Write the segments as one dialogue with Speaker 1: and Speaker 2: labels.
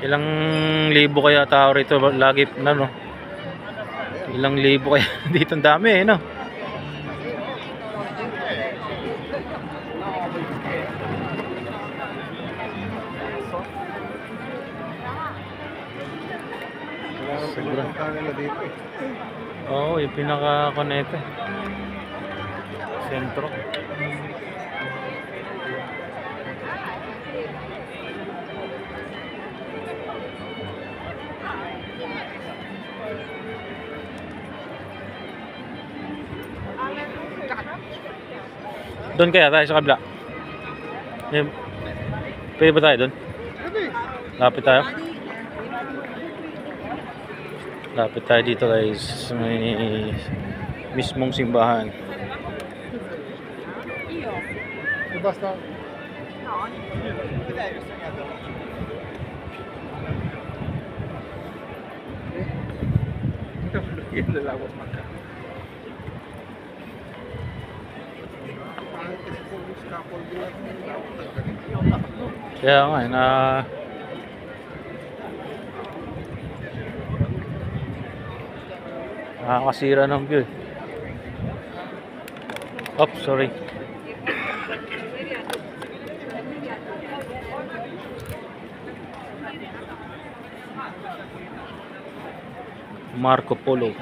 Speaker 1: Ilang libo kaya tao rito lagi na, no? Ilang libo kaya dito, ang dami no? Siguro. Oo, yung pinaka-connect sentro. Doon kaya tayo sa kabila. Pwede ba tayo doon? Lapit tayo. Lapit tayo dito guys. May mismong simbahan.
Speaker 2: Basta.
Speaker 1: Kaya nga, nakakasira ng view. Oops, sorry. Marco Polo.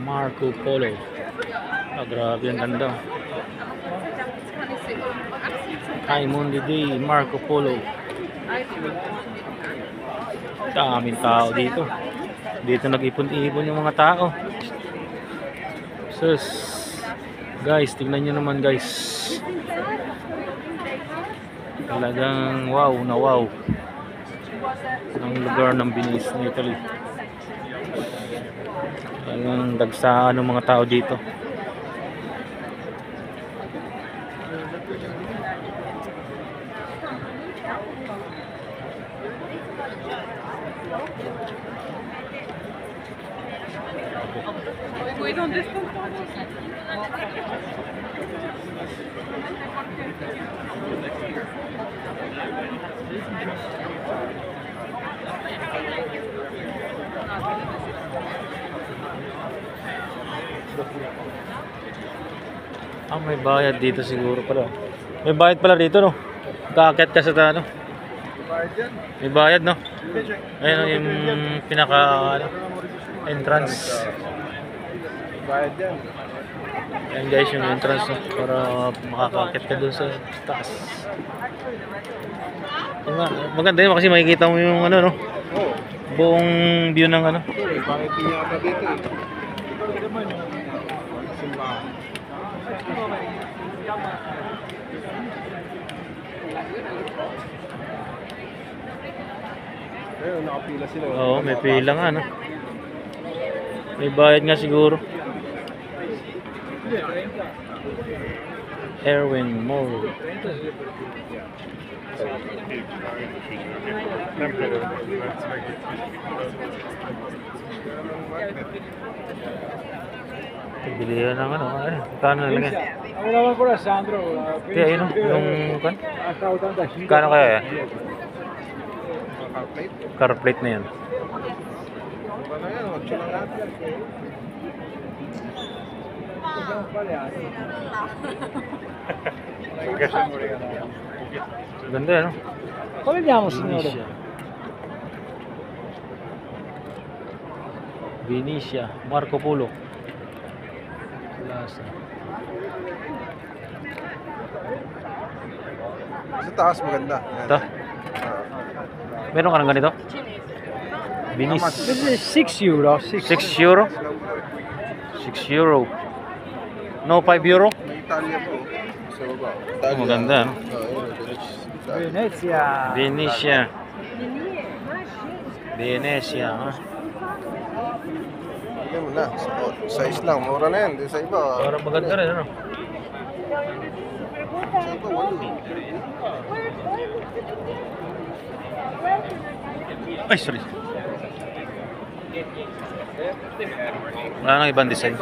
Speaker 1: Marco Polo. Ah, grabe ang ganda. Diamond Day, Marco Polo. Daming tao dito. Dito nag-ipon-ipon yung mga tao. Sus. Guys, tignan nyo naman guys. Talagang wow na wow. Ang lugar ng Venice na Italy. Talagang dagsaan ng mga tao dito. Ah, may bayad dito siguro pala. May bayad pala dito, no? Kaakyat ka sa ano? May bayad, no? Ayun yung pinaka entrance.
Speaker 2: Bayad yan.
Speaker 1: Ayan guys, yung entrance, no? Para makakaakyat ka dun sa taas. Maganda yun kasi makikita mo yung ano, no? Buong view ng ano.
Speaker 2: Bakit yata dito eh? Ito naman yung simbahan. Ayun, nakapila sila.
Speaker 1: Oo, may pila nga, no? May bayad nga siguro. Erwin Mall. Bilihan ng ano, kano na lang yan?
Speaker 2: Ako naman po na, Sandro.
Speaker 1: Kaya yun, yung kan? Kano kaya yan? Car plate na yan. Ganda yan, no?
Speaker 2: Come andiamo, signore?
Speaker 1: Venetia, Marco Polo. Plaza.
Speaker 2: Sa taas maganda.
Speaker 1: Ito? Meron ka ng ganito? Venice.
Speaker 2: 6 euro.
Speaker 1: 6 euro? 6 euro. No 5 euro?
Speaker 2: May Italia po. Sa baba.
Speaker 1: Oh, maganda, no?
Speaker 3: Venezia.
Speaker 1: Venetia. Venetia, ha?
Speaker 2: Hindi mo na. Size lang. Mura na yan. Di sa iba.
Speaker 1: Parang maganda rin, ano?
Speaker 2: Sa iba, walo.
Speaker 1: Ay, sorry. Wala nang ibang design.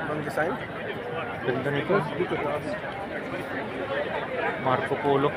Speaker 2: Ang design?
Speaker 1: Ganda nito. Marco Polo.